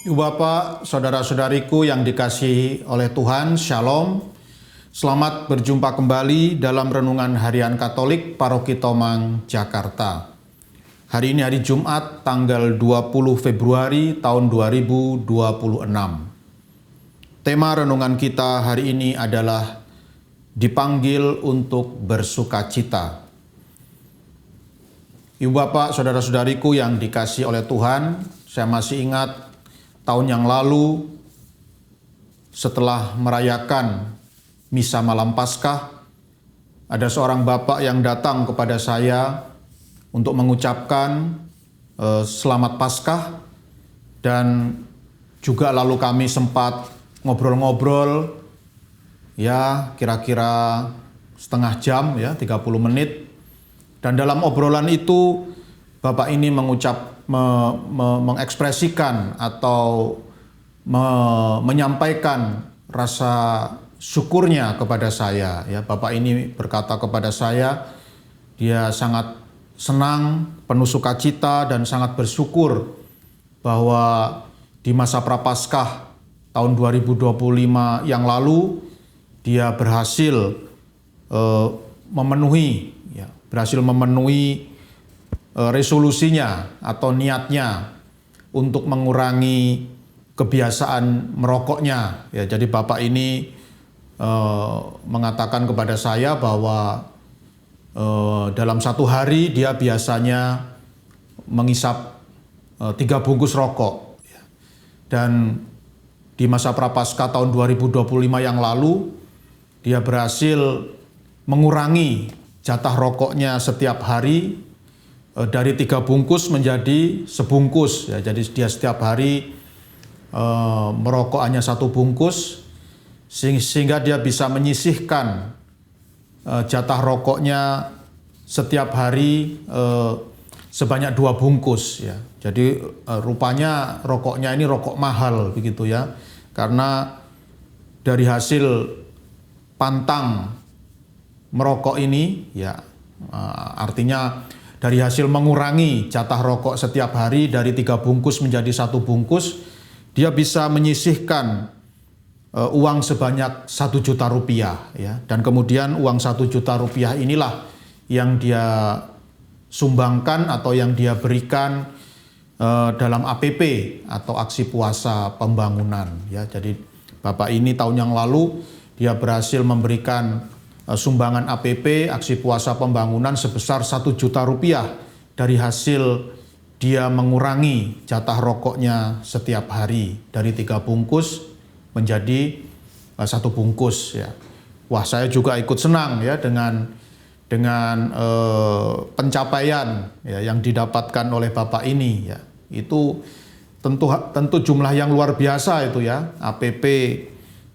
Ibu Bapak, saudara-saudariku yang dikasihi oleh Tuhan, Shalom. Selamat berjumpa kembali dalam Renungan Harian Katolik Paroki Tomang, Jakarta. Hari ini hari Jumat, tanggal 20 Februari tahun 2026. Tema renungan kita hari ini adalah dipanggil untuk bersukacita. Ibu Bapak, saudara-saudariku yang dikasihi oleh Tuhan, saya masih ingat tahun yang lalu, setelah merayakan Misa Malam Paskah, ada seorang bapak yang datang kepada saya untuk mengucapkan selamat Paskah, dan juga lalu kami sempat ngobrol-ngobrol, ya kira-kira setengah jam, ya 30 menit. Dan dalam obrolan itu, bapak ini mengekspresikan atau menyampaikan rasa syukurnya kepada saya. Ya, bapak ini berkata kepada saya, dia sangat senang, penuh sukacita dan sangat bersyukur bahwa di masa Prapaskah tahun 2025 yang lalu dia berhasil memenuhi resolusinya atau niatnya untuk mengurangi kebiasaan merokoknya. Ya, jadi bapak ini mengatakan kepada saya bahwa dalam satu hari dia biasanya menghisap 3 bungkus rokok. Dan di masa Prapaskah tahun 2025 yang lalu dia berhasil mengurangi jatah rokoknya setiap hari dari 3 bungkus menjadi sebungkus. Ya, jadi dia setiap hari merokok hanya 1 bungkus, sehingga dia bisa menyisihkan jatah rokoknya setiap hari sebanyak 2 bungkus. Ya. Jadi rupanya rokoknya ini rokok mahal begitu ya, karena dari hasil pantang merokok ini, ya artinya dari hasil mengurangi jatah rokok setiap hari dari 3 bungkus menjadi 1 bungkus, dia bisa menyisihkan uang sebanyak 1 juta rupiah. Ya. Dan kemudian uang 1 juta rupiah inilah yang dia sumbangkan atau yang dia berikan dalam APP atau aksi puasa pembangunan. Ya. Jadi bapak ini tahun yang lalu dia berhasil memberikan sumbangan APP aksi puasa pembangunan sebesar 1 juta rupiah dari hasil dia mengurangi jatah rokoknya setiap hari dari 3 bungkus menjadi 1 bungkus. Ya. Wah, saya juga ikut senang ya dengan pencapaian ya, yang didapatkan oleh bapak ini. Ya. Itu tentu jumlah yang luar biasa itu ya, APP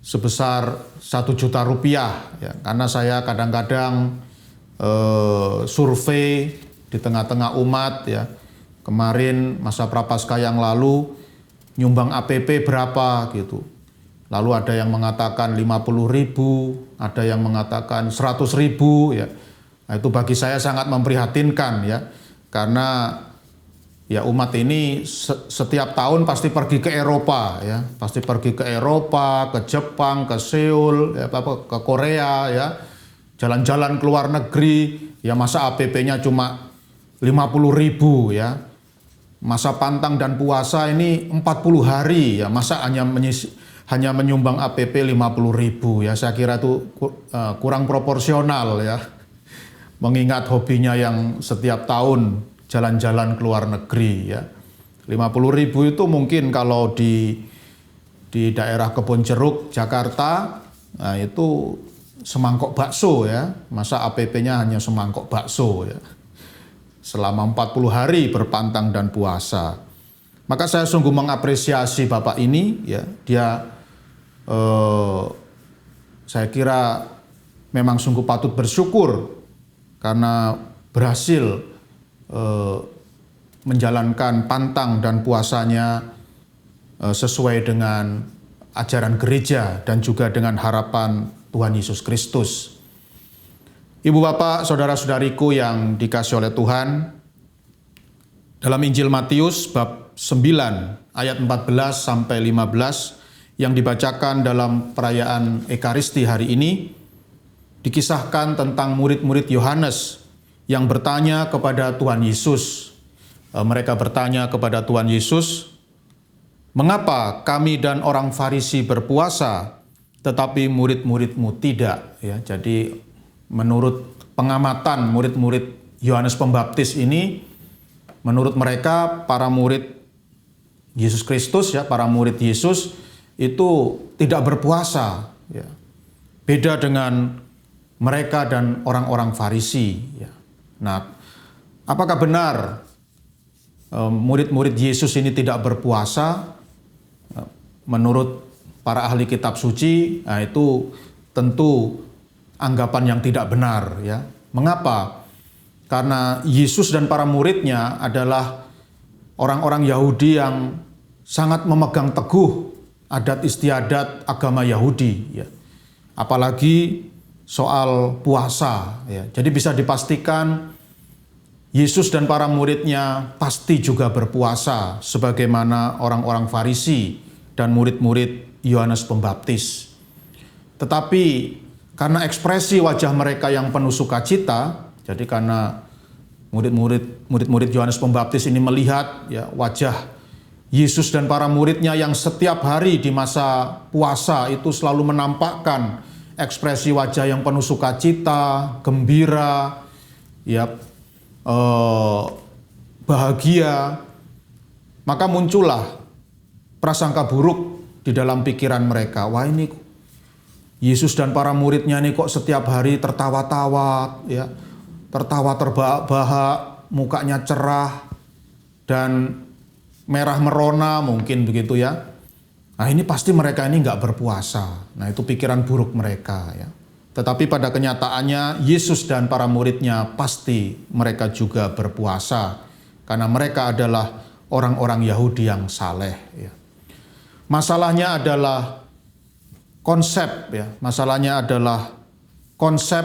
sebesar 1 juta rupiah, ya, karena saya kadang-kadang survei di tengah-tengah umat ya. Kemarin masa Prapaskah yang lalu nyumbang APP berapa gitu. Lalu ada yang mengatakan 50.000, ada yang mengatakan 100.000 ya. Nah, itu bagi saya sangat memprihatinkan ya, karena ya umat ini setiap tahun pasti pergi ke Eropa ya, pasti pergi ke Eropa, ke Jepang, ke Seoul, ya, ke Korea ya, jalan-jalan ke luar negeri, ya masa APP-nya cuma 50.000 ya, masa pantang dan puasa ini 40 hari ya, masa hanya menyumbang APP 50.000 ya, saya kira itu kurang proporsional ya, mengingat hobinya yang setiap tahun jalan-jalan ke luar negeri ya. 50.000 itu mungkin kalau di daerah Kebon Jeruk, Jakarta, nah itu semangkok bakso ya. Masa APP-nya hanya semangkok bakso ya. Selama 40 hari berpantang dan puasa. Maka saya sungguh mengapresiasi bapak ini ya. Dia saya kira memang sungguh patut bersyukur karena berhasil menjalankan pantang dan puasanya sesuai dengan ajaran gereja dan juga dengan harapan Tuhan Yesus Kristus. Ibu bapak, saudara-saudariku yang dikasihi oleh Tuhan, dalam Injil Matius bab 9 ayat 14 sampai 15 yang dibacakan dalam perayaan Ekaristi hari ini, dikisahkan tentang murid-murid Yohanes yang bertanya kepada Tuhan Yesus. Mereka bertanya kepada Tuhan Yesus, "Mengapa kami dan orang Farisi berpuasa, tetapi murid-murid-mu tidak?" Ya, jadi menurut pengamatan murid-murid Yohanes Pembaptis ini, menurut mereka para murid Yesus Kristus, ya, para murid Yesus itu tidak berpuasa, ya. Beda dengan mereka dan orang-orang Farisi, ya. Nah, apakah benar murid-murid Yesus ini tidak berpuasa? Menurut para ahli kitab suci, nah itu tentu anggapan yang tidak benar, ya. Mengapa? Karena Yesus dan para muridnya adalah orang-orang Yahudi yang sangat memegang teguh adat istiadat agama Yahudi, ya. Apalagi soal puasa, ya. Jadi bisa dipastikan Yesus dan para muridnya pasti juga berpuasa sebagaimana orang-orang Farisi dan murid-murid Yohanes Pembaptis. Tetapi karena ekspresi wajah mereka yang penuh sukacita, jadi karena murid-murid Yohanes Pembaptis ini melihat, ya, wajah Yesus dan para muridnya yang setiap hari di masa puasa itu selalu menampakkan ekspresi wajah yang penuh sukacita, gembira, ya, bahagia, maka muncullah prasangka buruk di dalam pikiran mereka. Wah, ini Yesus dan para muridnya ini kok setiap hari tertawa-tawa, ya, tertawa terbahak-bahak, mukanya cerah dan merah merona mungkin begitu, ya. Nah, ini pasti mereka ini nggak berpuasa. Nah, itu pikiran buruk mereka, ya. Tetapi pada kenyataannya Yesus dan para muridnya pasti mereka juga berpuasa karena mereka adalah orang-orang Yahudi yang saleh, ya. Masalahnya adalah konsep, ya. Masalahnya adalah konsep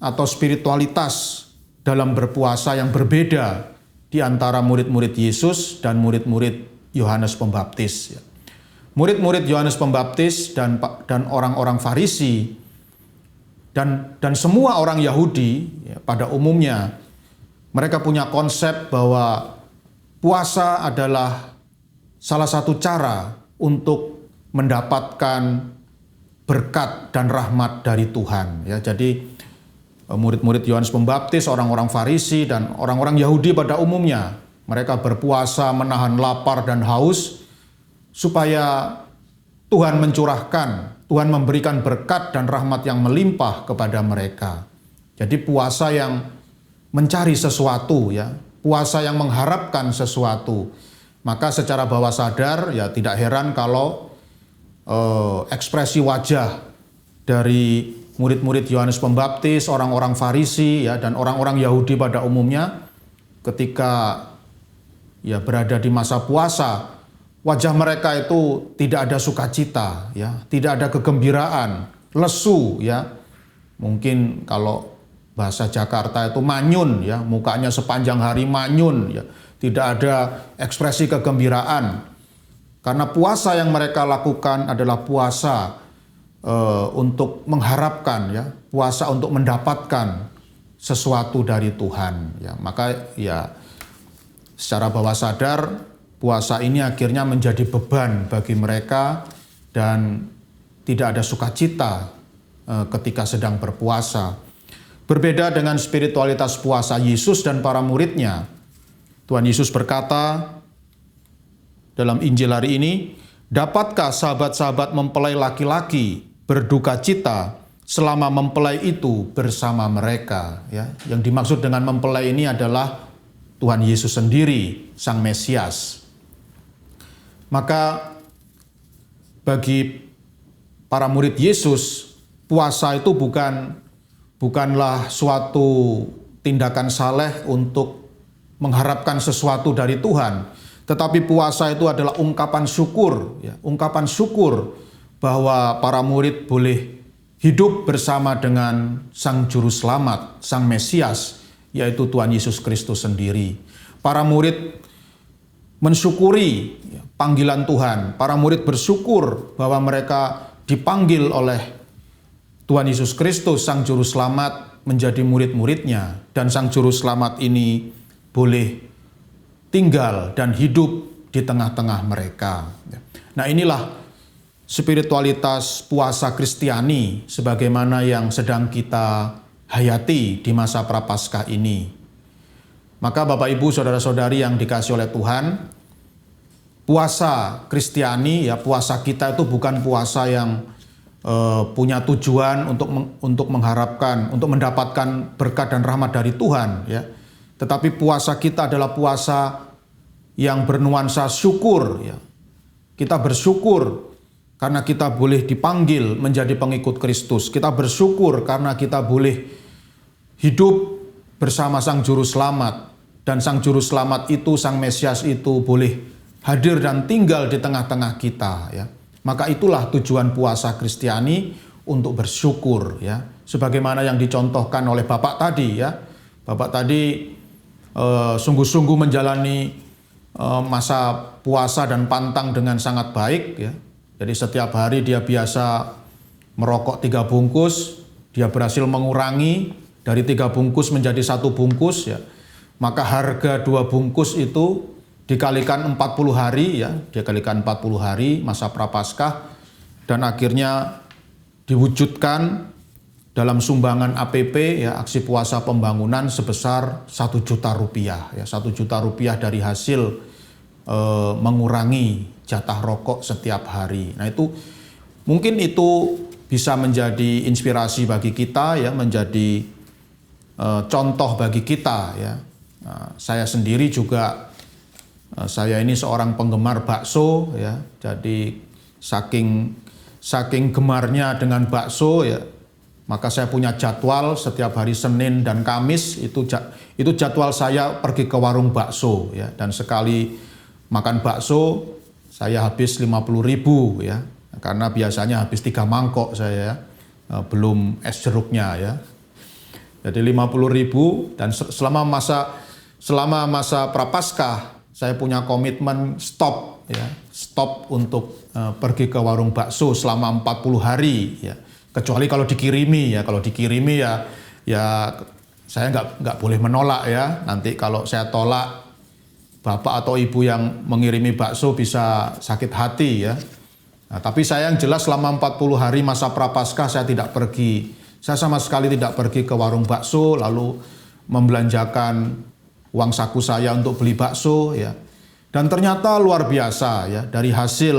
atau spiritualitas dalam berpuasa yang berbeda di antara murid-murid Yesus dan murid-murid Yohanes Pembaptis, ya. Murid-murid Yohanes Pembaptis dan orang-orang Farisi dan semua orang Yahudi, ya, pada umumnya mereka punya konsep bahwa puasa adalah salah satu cara untuk mendapatkan berkat dan rahmat dari Tuhan, ya. Jadi murid-murid Yohanes Pembaptis, orang-orang Farisi dan orang-orang Yahudi pada umumnya mereka berpuasa menahan lapar dan haus supaya Tuhan mencurahkan, Tuhan memberikan berkat dan rahmat yang melimpah kepada mereka. Jadi puasa yang mencari sesuatu, ya, puasa yang mengharapkan sesuatu. Maka secara bawah sadar, ya, tidak heran kalau ekspresi wajah dari murid-murid Yohanes Pembaptis, orang-orang Farisi, ya, dan orang-orang Yahudi pada umumnya ketika, ya, berada di masa puasa, wajah mereka itu tidak ada sukacita, ya, tidak ada kegembiraan, lesu, ya. Mungkin kalau bahasa Jakarta itu manyun, ya, mukanya sepanjang hari manyun, ya. Tidak ada ekspresi kegembiraan. Karena puasa yang mereka lakukan adalah puasa untuk mengharapkan, ya, puasa untuk mendapatkan sesuatu dari Tuhan, ya. Maka, ya, secara bawah sadar puasa ini akhirnya menjadi beban bagi mereka dan tidak ada sukacita ketika sedang berpuasa. Berbeda dengan spiritualitas puasa Yesus dan para muridnya. Tuhan Yesus berkata dalam Injil hari ini, "Dapatkah sahabat-sahabat mempelai laki-laki berduka cita selama mempelai itu bersama mereka?" Ya, yang dimaksud dengan mempelai ini adalah Tuhan Yesus sendiri, Sang Mesias. Maka bagi para murid Yesus, puasa itu bukanlah suatu tindakan saleh untuk mengharapkan sesuatu dari Tuhan, tetapi puasa itu adalah ungkapan syukur, ya, ungkapan syukur bahwa para murid boleh hidup bersama dengan Sang Juru Selamat, Sang Mesias, yaitu Tuhan Yesus Kristus sendiri. Para murid mensyukuri panggilan Tuhan. Para murid bersyukur bahwa mereka dipanggil oleh Tuhan Yesus Kristus, Sang Juru Selamat, menjadi murid-muridnya. Dan Sang Juru Selamat ini boleh tinggal dan hidup di tengah-tengah mereka. Nah, inilah spiritualitas puasa Kristiani sebagaimana yang sedang kita hayati di masa Prapaskah ini. Maka Bapak Ibu Saudara-saudari yang dikasihi oleh Tuhan, puasa Kristiani, ya puasa kita itu bukan puasa yang punya tujuan untuk mengharapkan, untuk mendapatkan berkat dan rahmat dari Tuhan, ya. Tetapi puasa kita adalah puasa yang bernuansa syukur, ya. Kita bersyukur karena kita boleh dipanggil menjadi pengikut Kristus. Kita bersyukur karena kita boleh hidup bersama Sang Juru Selamat. Dan Sang Juru Selamat itu, Sang Mesias itu boleh hadir dan tinggal di tengah-tengah kita, ya. Maka itulah tujuan puasa Kristiani, untuk bersyukur, ya. Sebagaimana yang dicontohkan oleh Bapak tadi, ya. Bapak tadi sungguh-sungguh menjalani masa puasa dan pantang dengan sangat baik, ya. Jadi setiap hari dia biasa merokok 3 bungkus, dia berhasil mengurangi dari 3 bungkus menjadi 1 bungkus, ya. Maka harga 2 bungkus itu dikalikan 40 hari, ya, dikalikan 40 hari masa Prapaskah, dan akhirnya diwujudkan dalam sumbangan APP, ya, aksi puasa pembangunan sebesar 1 juta rupiah, ya, 1 juta rupiah dari hasil mengurangi jatah rokok setiap hari. Nah, itu mungkin itu bisa menjadi inspirasi bagi kita, ya, menjadi contoh bagi kita, ya. Saya sendiri juga, saya ini seorang penggemar bakso, ya. Jadi saking gemarnya dengan bakso, ya, maka saya punya jadwal setiap hari Senin dan Kamis itu jadwal saya pergi ke warung bakso, ya. Dan sekali makan bakso saya habis 50.000, ya. Karena biasanya habis 3 mangkok saya, belum es jeruknya, ya. Jadi 50.000, dan selama masa Prapaskah saya punya komitmen stop, ya. Stop untuk pergi ke warung bakso selama 40 hari, ya. Kecuali kalau dikirimi, ya. Kalau dikirimi, ya saya nggak boleh menolak, ya. Nanti kalau saya tolak, bapak atau ibu yang mengirimi bakso bisa sakit hati, ya. Nah, tapi saya yang jelas selama 40 hari masa Prapaskah saya tidak pergi. Saya sama sekali tidak pergi ke warung bakso lalu membelanjakan uang saku saya untuk beli bakso, ya. Dan ternyata luar biasa, ya, dari hasil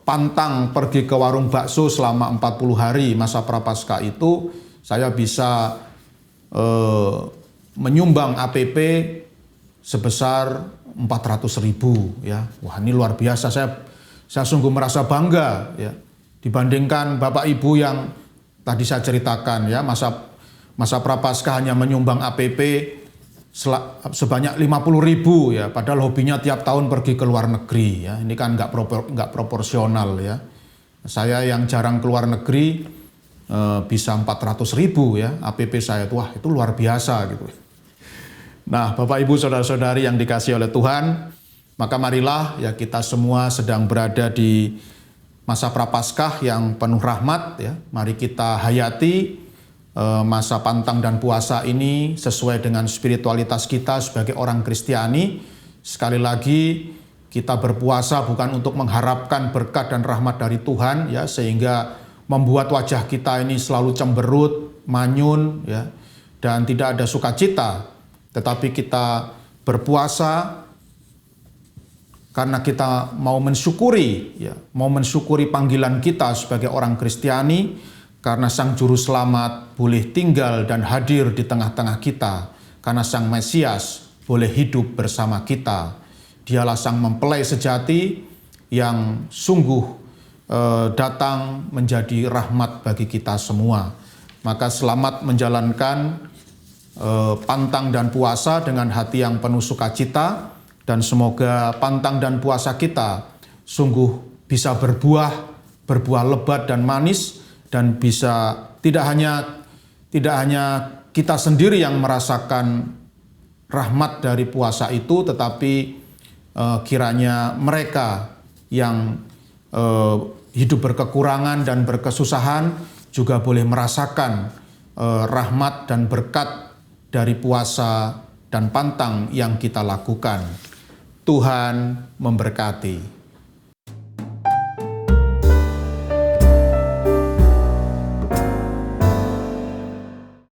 pantang pergi ke warung bakso selama 40 hari masa Prapaskah itu, saya bisa menyumbang APP sebesar 400.000, ya. Wah, ini luar biasa. Saya sungguh merasa bangga, ya. Dibandingkan Bapak Ibu yang tadi saya ceritakan, ya, masa Prapaskah hanya menyumbang APP sebanyak 50.000, ya. Padahal hobinya tiap tahun pergi ke luar negeri, ya. Ini kan nggak proporsional, ya. Saya yang jarang keluar negeri bisa 400.000, ya. APP saya itu, wah, itu luar biasa, gitu. Nah, Bapak Ibu Saudara-saudari yang dikasihi oleh Tuhan, maka marilah, ya, kita semua sedang berada di masa Prapaskah yang penuh rahmat, ya. Mari kita hayati masa pantang dan puasa ini sesuai dengan spiritualitas kita sebagai orang Kristiani. Sekali lagi, kita berpuasa bukan untuk mengharapkan berkat dan rahmat dari Tuhan, ya, sehingga membuat wajah kita ini selalu cemberut, manyun, ya, dan tidak ada sukacita. Tetapi kita berpuasa karena kita mau mensyukuri, ya, mau mensyukuri panggilan kita sebagai orang Kristiani, karena Sang Juru Selamat boleh tinggal dan hadir di tengah-tengah kita, karena Sang Mesias boleh hidup bersama kita. Dialah Sang Mempelai sejati yang sungguh datang menjadi rahmat bagi kita semua. Maka selamat menjalankan pantang dan puasa dengan hati yang penuh sukacita, dan semoga pantang dan puasa kita sungguh bisa berbuah lebat dan manis, dan bisa tidak hanya kita sendiri yang merasakan rahmat dari puasa itu, tetapi kiranya mereka yang hidup berkekurangan dan berkesusahan juga boleh merasakan rahmat dan berkat dari puasa dan pantang yang kita lakukan. Tuhan memberkati.